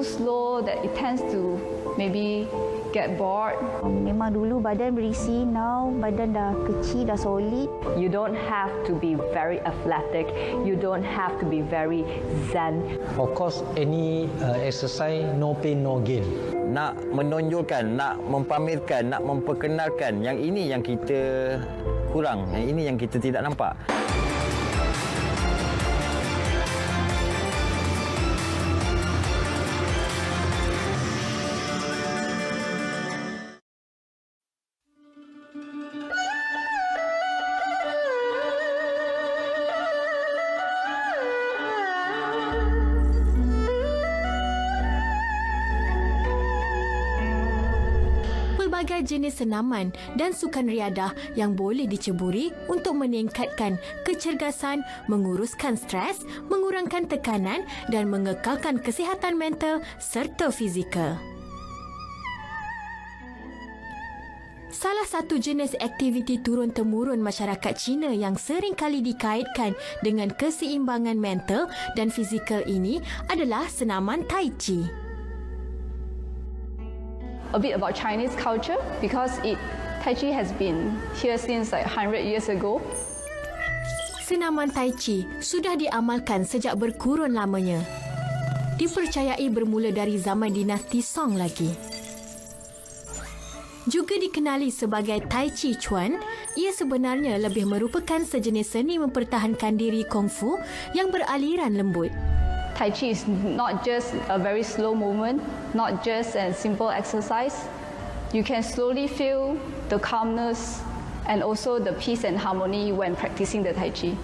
so slow that it tends to maybe get bored. Memang dulu badan berisi, now badan dah kecil, dah solid. You don't have to be very athletic. You don't have to be very zen. Of course, any exercise, no pain, no gain. Nak menonjolkan, nak mempamerkan, nak memperkenalkan, yang ini yang kita kurang, yang ini yang kita tidak nampak. Pelbagai jenis senaman dan sukan riadah yang boleh diceburi untuk meningkatkan kecergasan, menguruskan stres, mengurangkan tekanan dan mengekalkan kesihatan mental serta fizikal. Salah satu jenis aktiviti turun-temurun masyarakat Cina yang sering kali dikaitkan dengan keseimbangan mental dan fizikal ini adalah senaman tai chi. A bit about Chinese culture because Tai Chi has been here since like 100 years ago. Senaman Tai Chi sudah diamalkan sejak berkurun lamanya. Dipercayai bermula dari zaman dinasti Song lagi. Juga dikenali sebagai Tai Chi Chuan, ia sebenarnya lebih merupakan sejenis seni mempertahankan diri kungfu yang beraliran lembut. Tai Chi is not just a very slow movement, not just a simple exercise. You can slowly feel the calmness and also the peace and harmony when practicing the Tai Chi.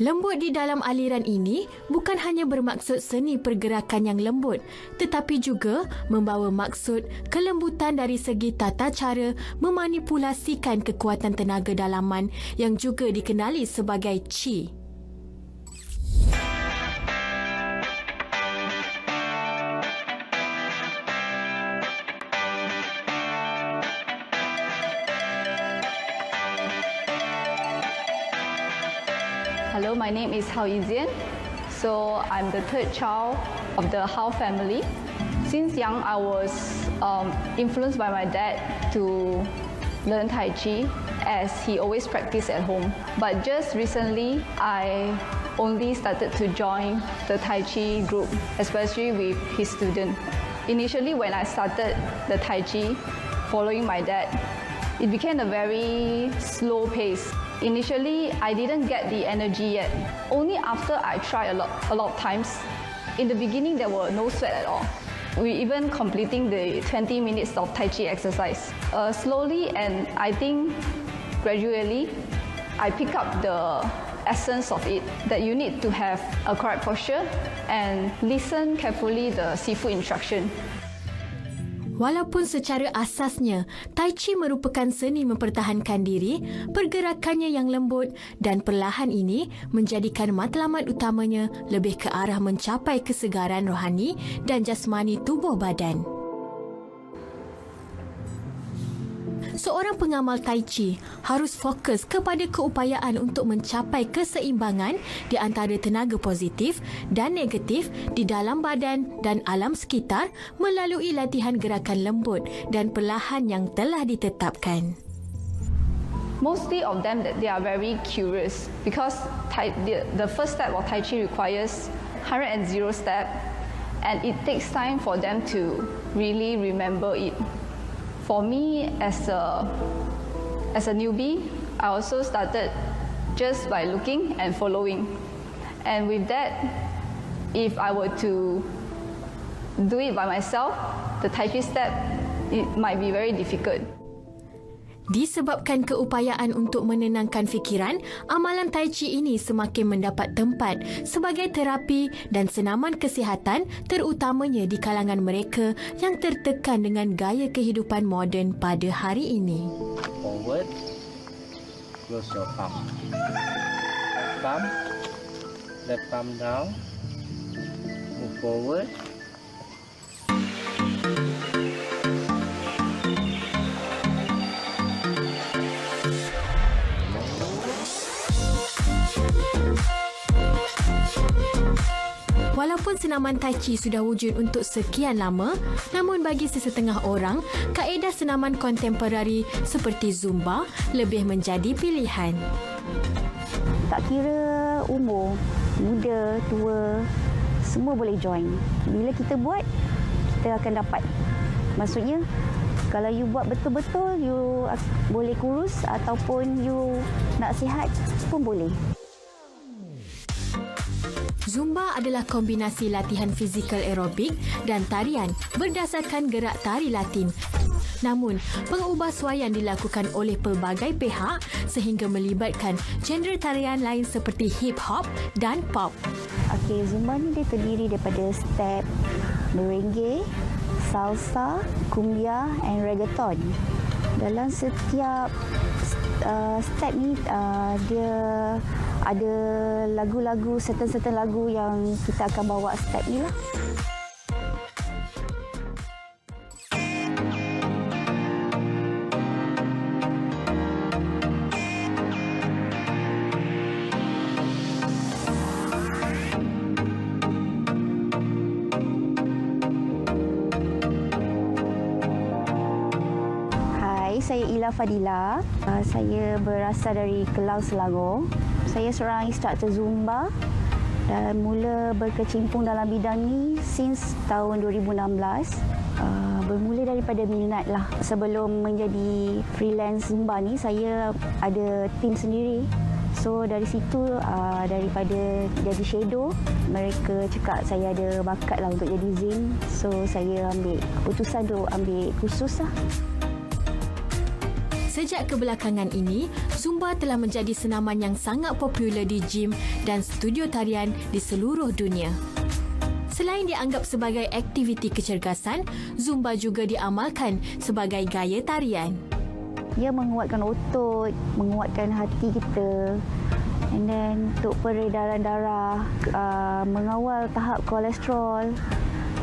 Lembut di dalam aliran ini bukan hanya bermaksud seni pergerakan yang lembut, tetapi juga membawa maksud kelembutan dari segi tata cara memanipulasikan kekuatan tenaga dalaman yang juga dikenali sebagai Qi. Hello, my name is Hao Yizian. So I'm the third child of the Hao family. Since young, I was influenced by my dad to learn Tai Chi as he always practiced at home. But just recently, I only started to join the Tai Chi group, especially with his student. Initially, when I started the Tai Chi, following my dad, it became a very slow pace. Initially, I didn't get the energy yet. Only after I tried a lot of times. In the beginning, there were no sweat at all. We even completing the 20 minutes of Tai Chi exercise. Slowly and I think gradually, I pick up the essence of it, that you need to have a correct posture and listen carefully the sifu instruction. Walaupun secara asasnya, Tai Chi merupakan seni mempertahankan diri, pergerakannya yang lembut dan perlahan ini menjadikan matlamat utamanya lebih ke arah mencapai kesegaran rohani dan jasmani tubuh badan. Seorang pengamal Tai Chi harus fokus kepada keupayaan untuk mencapai keseimbangan di antara tenaga positif dan negatif di dalam badan dan alam sekitar melalui latihan gerakan lembut dan perlahan yang telah ditetapkan. Mostly of them, they are very curious because the first step of Tai Chi requires 100 step, and it takes time for them to really remember it. For me, as a newbie, I also started just by looking and following. And with that, if I were to do it by myself, the Tai Chi step, it might be very difficult. Disebabkan keupayaan untuk menenangkan fikiran, amalan Tai Chi ini semakin mendapat tempat sebagai terapi dan senaman kesihatan, terutamanya di kalangan mereka yang tertekan dengan gaya kehidupan moden pada hari ini. Forward, close your palm. Left palm down, move forward. Walaupun senaman tachi sudah wujud untuk sekian lama, namun bagi sesetengah orang, kaedah senaman kontemporari seperti zumba lebih menjadi pilihan. Tak kira umur, muda, tua, semua boleh join. Bila kita buat, kita akan dapat. Maksudnya, kalau you buat betul-betul, you boleh kurus ataupun you nak sihat pun boleh. Zumba adalah kombinasi latihan fizikal aerobik dan tarian berdasarkan gerak tari Latin. Namun, pengubahsuaian dilakukan oleh pelbagai pihak sehingga melibatkan genre tarian lain seperti hip-hop dan pop. Okey, Zumba ni dia terdiri daripada step merengue, salsa, cumbia and reggaeton. Dalam setiap step ni dia ada lagu-lagu, certain lagu yang kita akan bawa step ni lah. Saya Ila Fadila. Saya berasal dari Kelang, Selangor. Saya seorang instruktur Zumba dan mula berkecimpung dalam bidang ni since tahun 2016. Bermula daripada minat lah. Sebelum menjadi freelance Zumba ni, saya ada tim sendiri. So dari situ, daripada jadi shadow, mereka cakap saya ada bakat lah untuk jadi Zin. So saya ambil keputusan untuk ambil kursus lah. Sejak kebelakangan ini, Zumba telah menjadi senaman yang sangat popular di gym dan studio tarian di seluruh dunia. Selain dianggap sebagai aktiviti kecergasan, Zumba juga diamalkan sebagai gaya tarian. Ia menguatkan otot, menguatkan hati kita, and then untuk peredaran darah, mengawal tahap kolesterol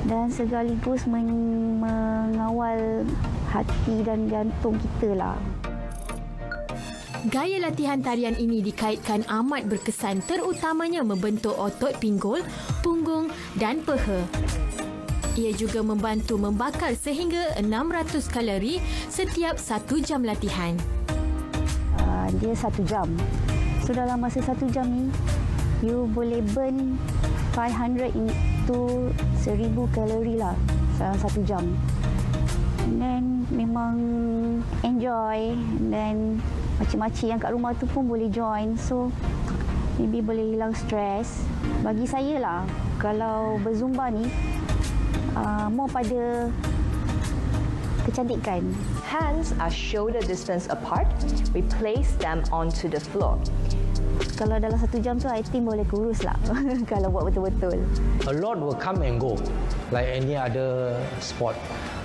dan sekaligus mengawal hati dan jantung kita lah. Gaya latihan tarian ini dikaitkan amat berkesan terutamanya membentuk otot pinggul, punggung dan peha. Ia juga membantu membakar sehingga 600 kalori setiap 1 jam latihan. Dia 1 jam. So dalam masa 1 jam ni, you boleh burn 500 into 1000 kalori lah dalam 1 jam. And then memang enjoy, and then makcik-makcik yang kat rumah tu pun boleh join. So maybe boleh hilang stres. Bagi saya lah, kalau berzumba ni more pada kecantikan. Hands are shoulder distance apart. We place them onto the floor. Kalau dalam 1 jam tu, I think boleh kurus lah kalau buat betul-betul. A lot will come and go like any other sport.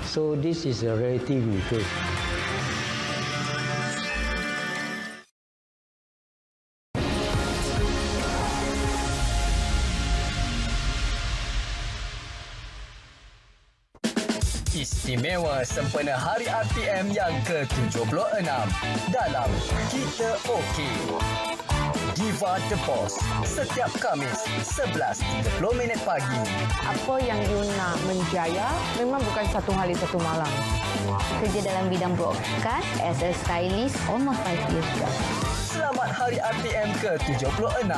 So this is a relative case. Istimewa sempena Hari RTM yang ke-76 dalam Kita OK. Diva The Boss setiap Khamis 11.30 pagi. Apa yang you nak menjaya memang bukan satu hari satu malam. Kerja dalam bidang broadcast as a stylist almost 5 years ago. Selamat Hari RTM ke-76.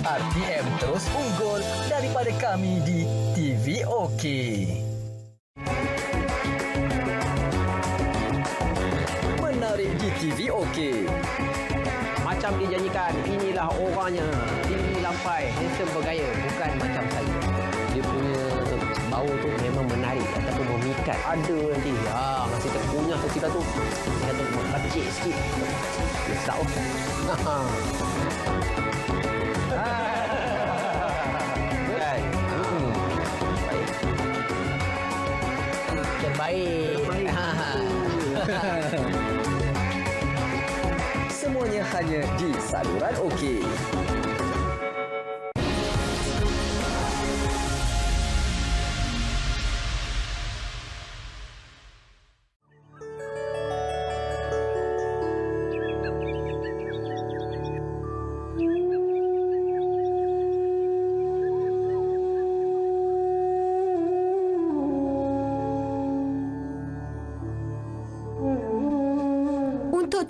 RTM terus unggul daripada kami di TV OK. Menarik di TV OK. Macam dia janjikan, inilah orangnya, tinggi lampai, handsome bergaya, bukan macam saya. Dia punya bau tu memang menarik ataupun memikat. Ada nanti, masih terkunyah ketika tu, dia tu kecil sikit. Dia tahu. Baik. Terbaik. Semuanya hanya di saluran OK.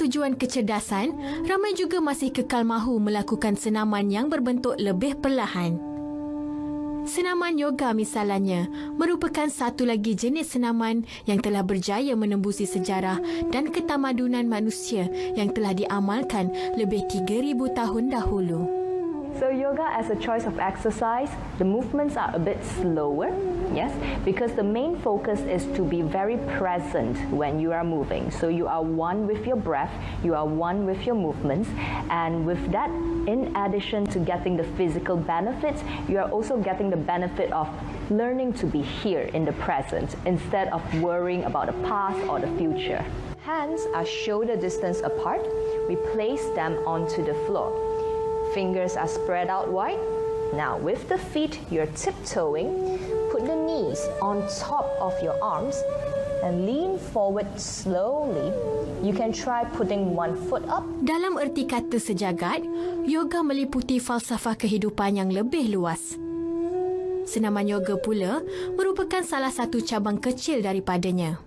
tujuan kecerdasan, ramai juga masih kekal mahu melakukan senaman yang berbentuk lebih perlahan. Senaman yoga misalnya merupakan satu lagi jenis senaman yang telah berjaya menembusi sejarah dan ketamadunan manusia yang telah diamalkan lebih 3,000 tahun dahulu. So yoga as a choice of exercise, the movements are a bit slower, yes, because the main focus is to be very present when you are moving. So you are one with your breath, you are one with your movements, and with that, in addition to getting the physical benefits, you are also getting the benefit of learning to be here in the present instead of worrying about the past or the future. Hands are shoulder distance apart. We place them onto the floor. Fingers are spread out wide. Now with the feet, you're tiptoeing. Put the knees on top of your arms and lean forward slowly. You can try putting one foot up. Dalam erti kata sejagat, yoga meliputi falsafah kehidupan yang lebih luas. Senaman yoga pula merupakan salah satu cabang kecil daripadanya.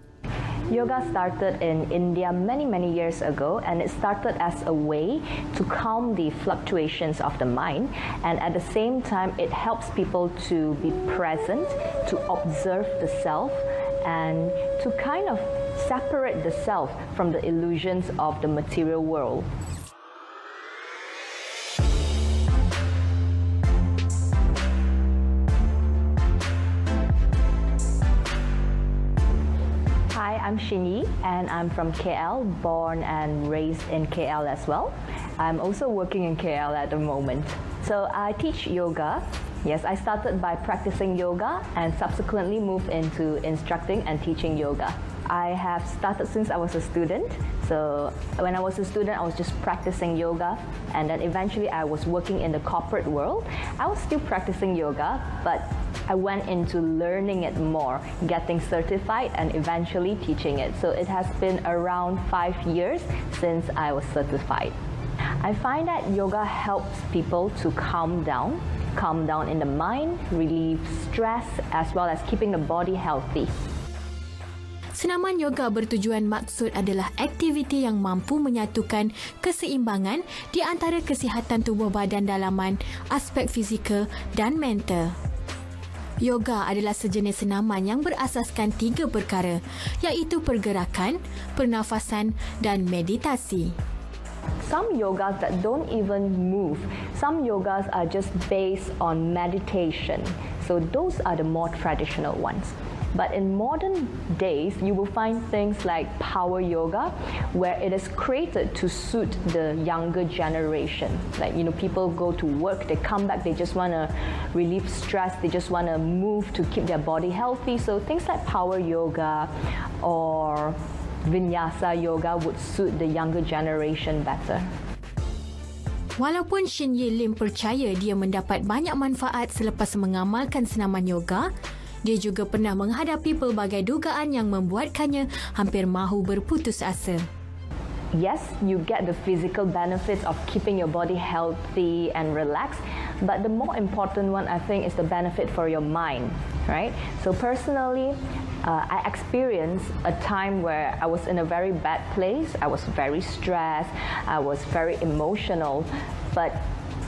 Yoga started in India many years ago, and it started as a way to calm the fluctuations of the mind, and at the same time it helps people to be present, to observe the self, and to kind of separate the self from the illusions of the material world. I'm Shin Yi, and I'm from KL, born and raised in KL as well. I'm also working in KL at the moment. So I teach yoga. Yes, I started by practicing yoga and subsequently moved into instructing and teaching yoga. I have started since I was a student. So when I was a student, I was just practicing yoga, and then eventually I was working in the corporate world. I was still practicing yoga, but I went into learning it more, getting certified, and eventually teaching it. So it has been around 5 years since I was certified. I find that yoga helps people to calm down in the mind, relieve stress, as well as keeping the body healthy. Senaman yoga bertujuan maksud adalah aktiviti yang mampu menyatukan keseimbangan di antara kesihatan tubuh badan dalaman, aspek fizikal dan mental. Yoga adalah sejenis senaman yang berasaskan 3 perkara, iaitu pergerakan, pernafasan dan meditasi. Some yogas that don't even move, some yogas are just based on meditation. So those are the more traditional ones. But in modern days, you will find things like power yoga, where it is created to suit the younger generation. Like, people go to work, they come back, they just want to relieve stress, they just want to move to keep their body healthy. So things like power yoga or vinyasa yoga would suit the younger generation better. Walaupun Shin Yi Lim percaya dia mendapat banyak manfaat selepas mengamalkan senaman yoga, dia juga pernah menghadapi pelbagai dugaan yang membuatkannya hampir mahu berputus asa. Yes, you get the physical benefits of keeping your body healthy and relaxed, but the more important one, I think, is the benefit for your mind, right? So personally, I experienced a time where I was in a very bad place. I was very stressed. I was very emotional, but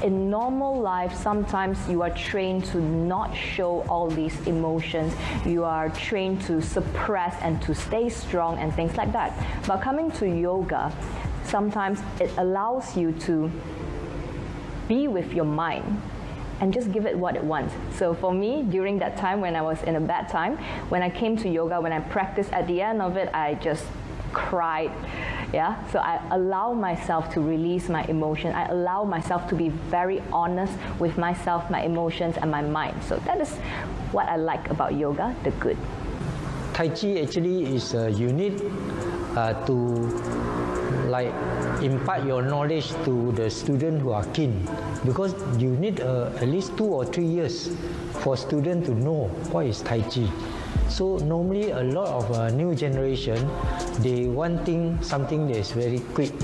in normal life, sometimes you are trained to not show all these emotions. You are trained to suppress and to stay strong and things like that. But coming to yoga, sometimes it allows you to be with your mind and just give it what it wants. So for me, during that time when I was in a bad time, when I came to yoga, when I practiced, at the end of it, I just cried. Yeah, so I allow myself to release my emotion. I allow myself to be very honest with myself, my emotions, and my mind. So that is what I like about yoga, the good. Tai Chi actually is you need to impart your knowledge to the student who are keen, because you need at least 2 or 3 years for student to know what is Tai Chi. So normally a lot of new generation, they wanting something that is very quick,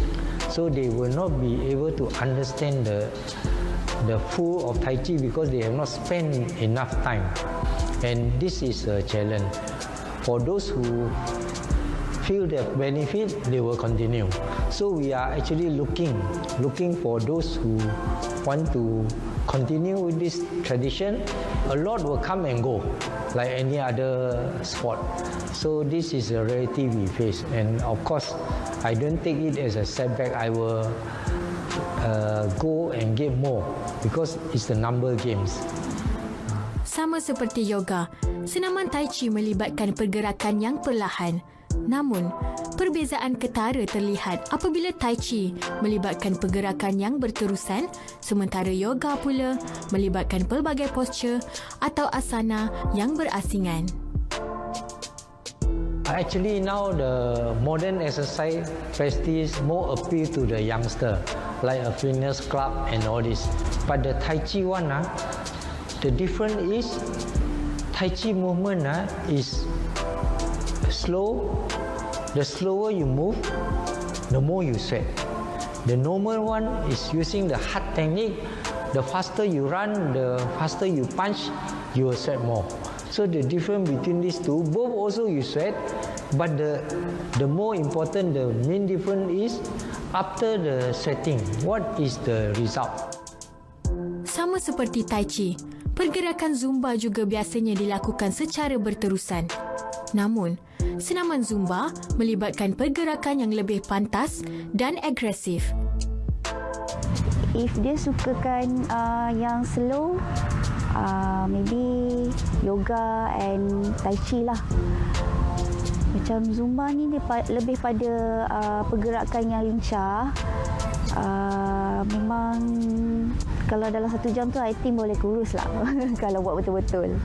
so they will not be able to understand the full of Tai Chi because they have not spent enough time, and this is a challenge for those who feel the benefit, they will continue. So we are actually looking for those who want to continue with this tradition. A lot will come and go, like any other sport. So this is a reality we face, and of course, I don't take it as a setback. I will go and get more because it's the number games. Sama seperti yoga, senaman tai chi melibatkan pergerakan yang perlahan. Namun, perbezaan ketara terlihat apabila tai chi melibatkan pergerakan yang berterusan, sementara yoga pula melibatkan pelbagai postur atau asana yang berasingan. Actually, now the modern exercise practice more appeal to the youngster, like a fitness club and all this. But the Tai Chi one, the difference is Tai Chi movement is slow. The slower you move, the more you sweat. The normal one is using the hard technique. The faster you run, the faster you punch, you will sweat more. So the difference between these two, both also you sweat, but the more important, the main difference is after the sweating, what is the result? Sama seperti Tai Chi, pergerakan Zumba juga biasanya dilakukan secara berterusan. Namun, senaman Zumba melibatkan pergerakan yang lebih pantas dan agresif. If dia sukakan yang slow, maybe yoga and tai chi lah. Macam Zumba ni dia lebih pada pergerakan yang lincah. Memang kalau dalam 1 jam tu I think boleh kurus lah kalau buat betul-betul.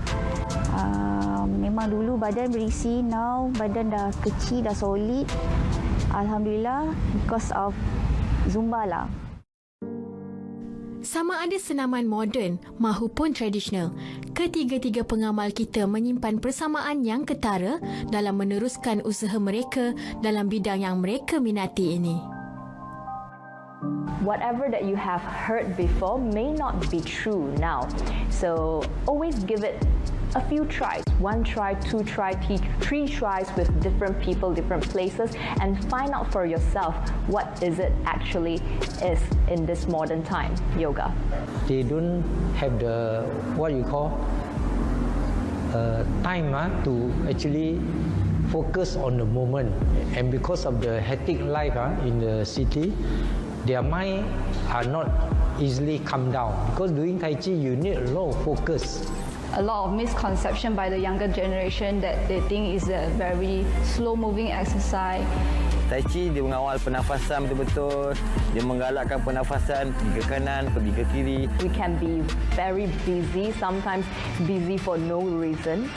Memang dulu badan berisi, now badan dah kecil, dah solid. Alhamdulillah because of Zumba lah. Sama ada senaman moden mahupun tradisional, ketiga-tiga pengamal kita menyimpan persamaan yang ketara dalam meneruskan usaha mereka dalam bidang yang mereka minati ini. Whatever that you have heard before may not be true now. So always give it a few tries. 1 try, 2 try, 3 tries with different people, different places, and find out for yourself what is it actually is in this modern time, yoga. They don't have the, what you call, time to actually focus on the moment. And because of the hectic life in the city, their mind are not easily calm down. Because doing Tai Chi, you need a lot of focus. A lot of misconception by the younger generation that they think is a very slow-moving exercise. Tai Chi dia mengawal pernafasan betul-betul. Dia menggalakkan pernafasan pergi ke kanan, pergi ke kiri. We can be very busy, sometimes busy for no reason.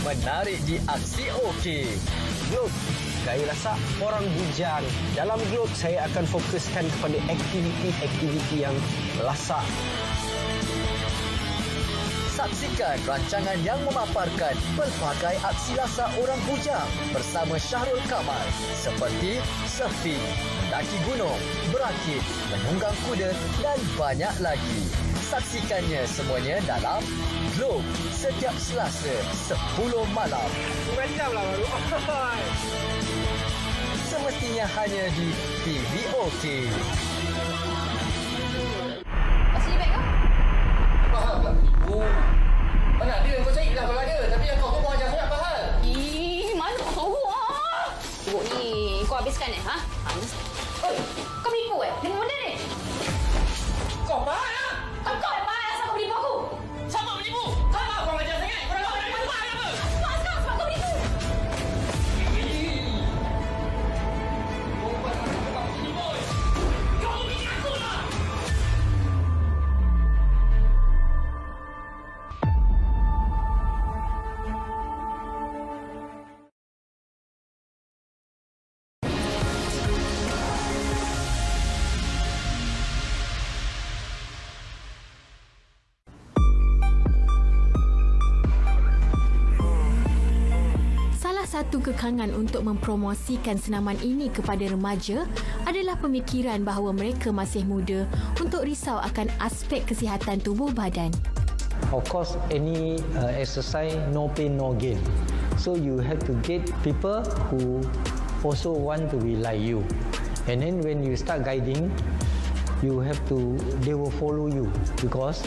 Menarik di aksi OK. Globe, gaya lasak orang bujang. Dalam Globe, saya akan fokuskan kepada aktiviti-aktiviti yang lasak. Saksikan rancangan yang memaparkan pelbagai aksi lasak orang bujang bersama Syahrul Kamal seperti surfing, mendaki gunung, berakit, menunggang kuda dan banyak lagi. Saksikannya semuanya dalam Globe setiap Selasa 10 malam. Macam lah baru. Semestinya hanya di TV OK. Masih di beg kau? Faham tak? Mana dia kau cari dah kalau ada. Tapi yang kau buang jangan apa hal? Mana kau tahu ah? Tengok ni, kau habiskan ha? Oi, kau menipu Dengan benda ni? Kau faham tak? Kau yang faham asal kau menipu aku? Siapa menipu? Kau ajar sangat. Kau dah tahu dah menipu apa? Kau sekarang sebab kau menipu. satu kekangan untuk mempromosikan senaman ini kepada remaja adalah pemikiran bahawa mereka masih muda untuk risau akan aspek kesihatan tubuh badan. Of course, any exercise, no pain, no gain. So you have to get people who also want to be like you. And then when you start guiding, they will follow you, because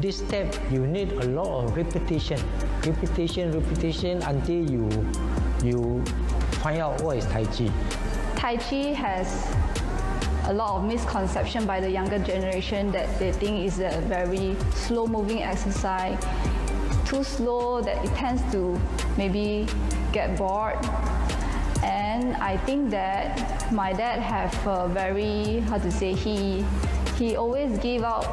this step you need a lot of repetition until you find out what is Tai Chi. Tai Chi has a lot of misconception by the younger generation that they think is a very slow-moving exercise, too slow that it tends to maybe get bored. And I think that my dad have a very, he always give out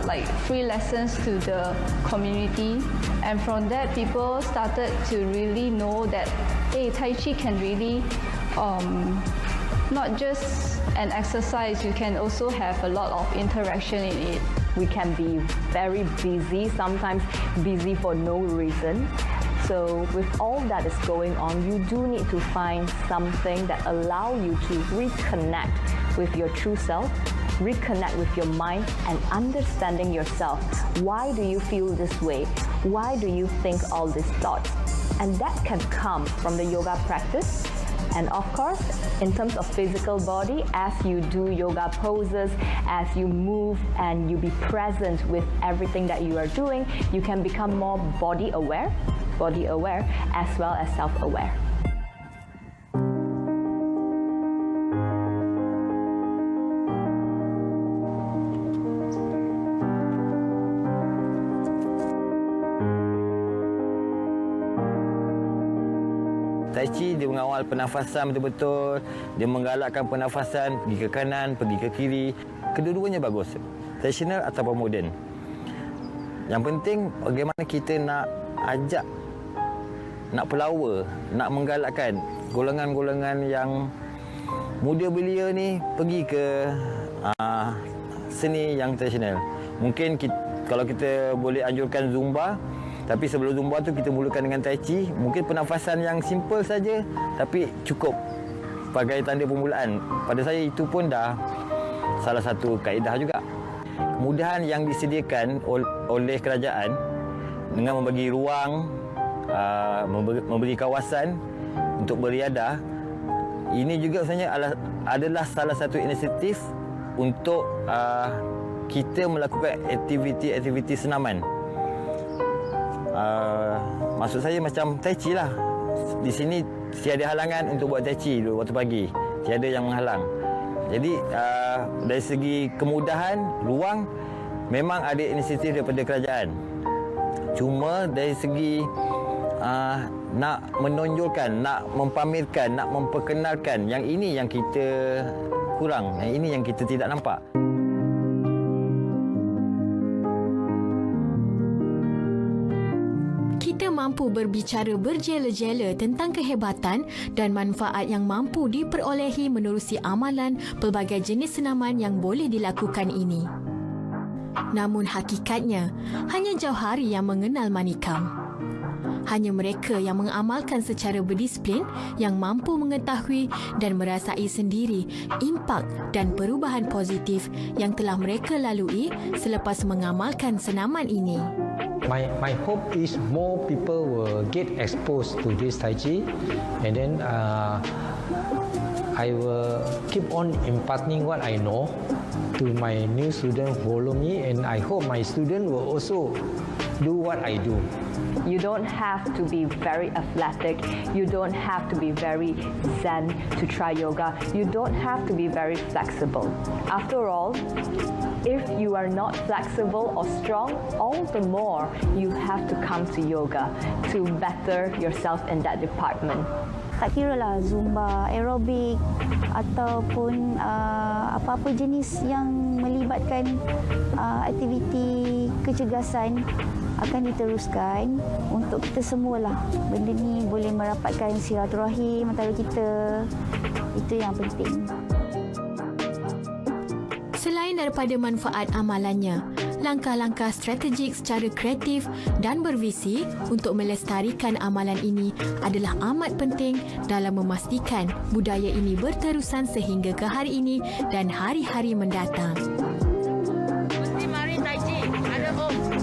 like free lessons to the community, and from that people started to really know that Tai Chi can really not just an exercise, you can also have a lot of interaction in it. We can be very busy, sometimes busy for no reason. So with all that is going on, you do need to find something that allow you to reconnect with your true self, reconnect with your mind and understanding yourself. Why do you feel this way? Why do you think all these thoughts? And that can come from the yoga practice. And of course, in terms of physical body, as you do yoga poses, as you move and you be present with everything that you are doing, you can become more body aware as well as self-aware. Tai Chi dia mengawal pernafasan betul-betul, dia menggalakkan pernafasan pergi ke kanan, pergi ke kiri. Kedua-duanya bagus, tradisional ataupun moden. Yang penting bagaimana kita nak ajak, nak pelawa, nak menggalakkan golongan-golongan yang muda belia ni pergi ke seni yang tradisional. Mungkin kalau kita boleh anjurkan zumba, tapi sebelum zumba tu kita mulakan dengan Tai Chi. Mungkin pernafasan yang simple saja, tapi cukup sebagai tanda permulaan. Pada saya itu pun dah salah satu kaedah juga. Kemudahan yang disediakan oleh kerajaan dengan membagi ruang, memberi kawasan untuk beriadah, ini juga sebenarnya adalah salah satu inisiatif untuk kita melakukan aktiviti-aktiviti senaman. Maksud saya macam Tai Chi lah. Di sini tiada halangan untuk buat Tai Chi waktu pagi. Tiada yang menghalang. Jadi dari segi kemudahan, ruang, memang ada inisiatif daripada kerajaan. Cuma dari segi nak menonjolkan, nak mempamerkan, nak memperkenalkan, yang ini yang kita kurang, yang ini yang kita tidak nampak. Mampu berbicara berjela-jela tentang kehebatan dan manfaat yang mampu diperolehi menerusi amalan pelbagai jenis senaman yang boleh dilakukan ini. Namun hakikatnya, hanya jauhari yang mengenal manikam. Hanya mereka yang mengamalkan secara berdisiplin yang mampu mengetahui dan merasai sendiri impak dan perubahan positif yang telah mereka lalui selepas mengamalkan senaman ini. My hope is more people will get exposed to this Tai Chi, and then I will keep on imparting what I know to my new students who follow me, and I hope my students will also do what I do. You don't have to be very athletic. You don't have to be very zen to try yoga. You don't have to be very flexible. After all, if you are not flexible or strong, all the more you have to come to yoga to better yourself in that department. Tak kira lah zumba, aerobik ataupun apa-apa jenis yang melibatkan aktiviti kecergasan akan diteruskan untuk kita semualah. Benda ni boleh merapatkan silaturahim antara kita. Itu yang penting. Selain daripada manfaat amalannya, langkah-langkah strategik secara kreatif dan bervisi untuk melestarikan amalan ini adalah amat penting dalam memastikan budaya ini berterusan sehingga ke hari ini dan hari-hari mendatang. Mesti mari tai chi. Ada om.